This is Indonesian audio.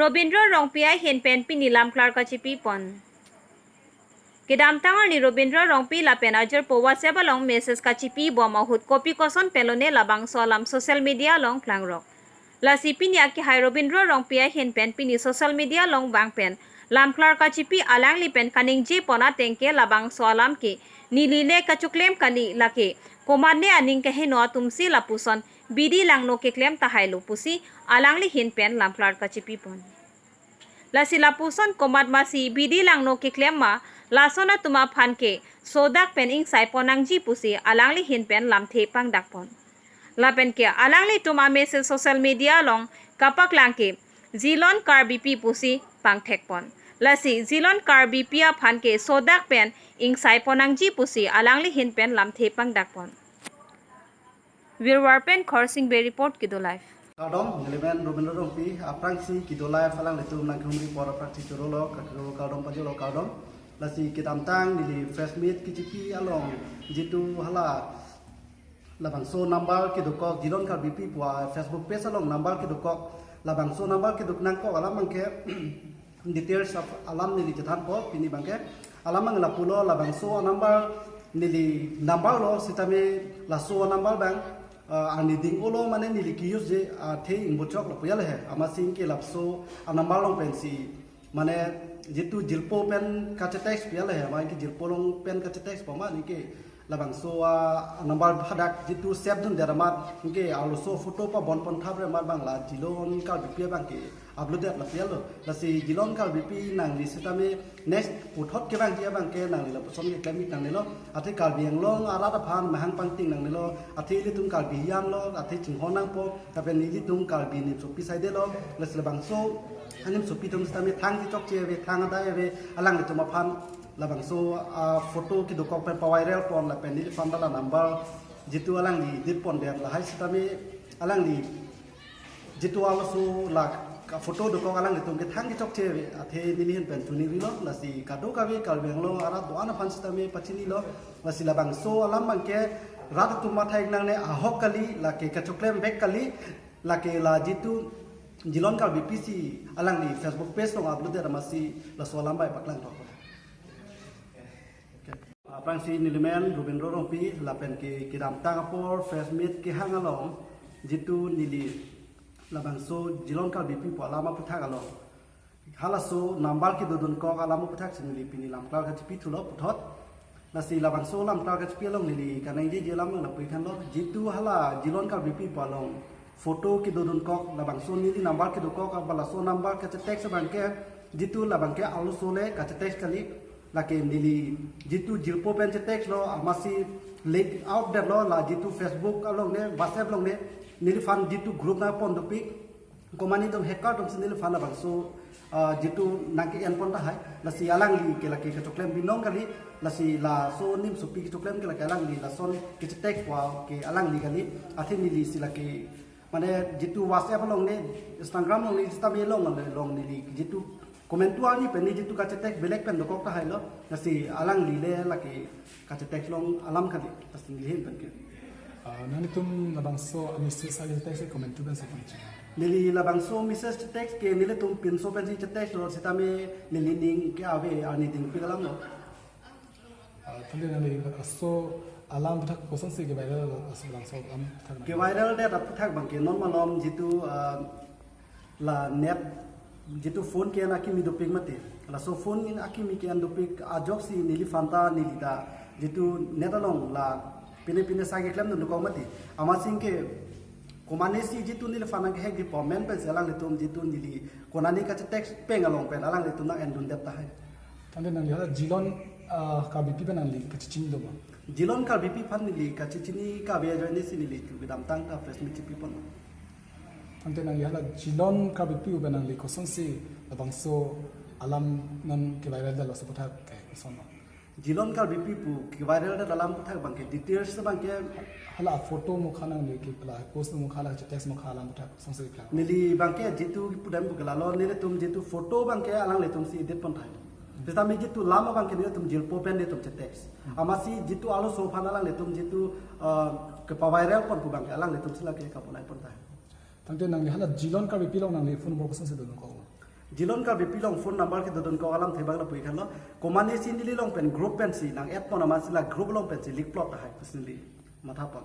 Robindro Rongpia Henpen Pini Lam Clarkachipi Pon. Kedam tangar ni Robindro Rongpi Lapen Ajar po WhatsApp long message kachipi boma hut kopi koson pelone labang solam social media long plangrok. La sipini aki hai Robindro Rongpia Henpen Pini social media long bangpen. Lam Clarkachipi alang lipen kaning je pona tengke labang solam ke nilile kacuklem kani lake. Komande aning kehe no tumsi lapuson bidi lang no keklem tahai lupusi alang li Henpen Lam Clarkachipi pon. La silapuson komad masi bidi lang no keklem ma lasona tuma phanke sodak pen ing sai ponang ji pusi alang li Henpen lam the pang dak pon. La pen ke alang li tuma message social media long kapak langke zilon kar bp pusi pang thek pon. La si zilon kar bp a phanke sodak pen ing sai ponang ji pusi alang li Henpen lam the pang dak pon. Wirwarpen Khorsing Bay report kido live. Kadom, elemen Robindro Rongpi, aprangsi kido live alang letum nang kumri pora praksi curolo, kadom pajolo kadom. Lasi kitam tang di fresh meat kicipi along jitu hala labang so number kidukok jilon kal BP pua Facebook page along number kidukok labang so number kiduk nangko alam mangke details of alam nili jatan po pini bangke alam mang lapulo labang so number nili number lo sitame la so number bang ani ding ulo mane nili kiyus je the ingbochok lo puyal he amasing ke lapso number long pensi mane jitu jilpo pen kacetex piala ya mai ki jilpo long pen kacetex poma ni ke labang so number hadak jitu save dun deramat ke also photo pa bon pon thabre mar bangla jilon kal bp bang ke upload la pialo la si jilon kal bp nang li setame next puthot ke bang dia bang ke nang li la son ke kami nang lo ate kal biang long ara da phan mahang pangting nang lo ate li tum kal biyan lo ate chinghon nang po tapen ni tum kal bi ni so pisai de lo la labang so hanim so pitum stame thang ti chok che ve thang da ve alang ni tuma phan labang so photo ki do kok pe viral pon la pen ni fan da number jitu alang ni dit pon der la hai stame alang ni jitu also la photo do kok alang ni tum ke thang ti chok che ve athe ni hen pen tuni ri lo la si kado ka ve kal beng lo ara do ana phan stame pachini lo la si labang so alam bang ke rat tuma thai nang ne ahok kali la ke ka choklem bek kali la ke la jitu jilon kal BPC alang di Facebook page long upload der masih la solam bai paklang to apang si nilemen Robindro Rongpi lapen ke kidam tangapor fresh meat ke hangalong jitu nili labang so jilon kal BP po alama puthak along halaso number ki dodun ko alama puthak sinili pini lam kal ka tipi thulo puthot nasi labang so lam kal ka tipi long nili kanai je jelam na puikan lo jitu hala jilon kal BP po along foto ki dodun kok labang so ni number ki dokok abala so number ka text bangke jitu labang ke alu sole ka text kali lake nili jitu jilpo pen text lo amasi link out der lo la jitu Facebook along ne WhatsApp long ne nili fan jitu group na pon dopi komani dom hacker dom nili fan labang so jitu nangke en pon ta hai la si alang li ke lake ka choklem binong kali la si la so nim so pi choklem ke lake alang li la son ke text wa ke alang li kali athi nili si lake mane jitu WhatsApp long ne Instagram long ne Instagram long ni jitu komentuar ni pen jitu ka cetek belek pen dokok ta hailo nasi alang lile laki ka cetek long alam kali tas ni hen pen ke nani tum labang so misis ali cetek komentu ben se panchi nili labang so misis cetek ke nile tum pin so pen cetek lo setame nili ning ke ave ani ding pigalam no tande nani so alam puthak kosan se ke viral aslang so am ke viral de puthak bang ke normal om jitu la net jitu phone ke na kimi dopik mate la so phone in akimi ke andopik ajok si nili fanta nili da jitu net along la pine sage klam no ko mate amasing ke komane si jitu nili fana ke hek di comment pe selang letum jitu nili konani ka text peng along pen alang letum na endun det ta hai tande nani hala jilon ka bipi ben ali kachichin do jilon ka BP fan nili ka chichini ka be join si nili ku dam tang ta fresh meat people tande nani hala jilon ka bipi ben ali kosan se labang so alam nan ke viral da lo so puthak ke son jilon ka BP pu ki viral da dalam puthak bang ke details bang ke hala photo mo khana ni ke pla post mo khala text mo khala puthak son se pla nili bang ke jitu pudam bu galalo nile tum jitu photo bang ke alang le tum si edit pon thai Tetapi jitu lama bang kini tum jilpo pen de tum cetex. Amasi jitu alu sofa nalang de tum jitu ke viral pon bang alang de tum sila ke kapunai pon tai. Tangte nang hala jilon ka bipilong nang phone bo kosan se don ko. jilon ka bipi long phone number ke dodon ko alam thebang la pui khalo komani sin dili long pen group pen si nang app pon ama sila group long pen si lik plot hai personally matha pon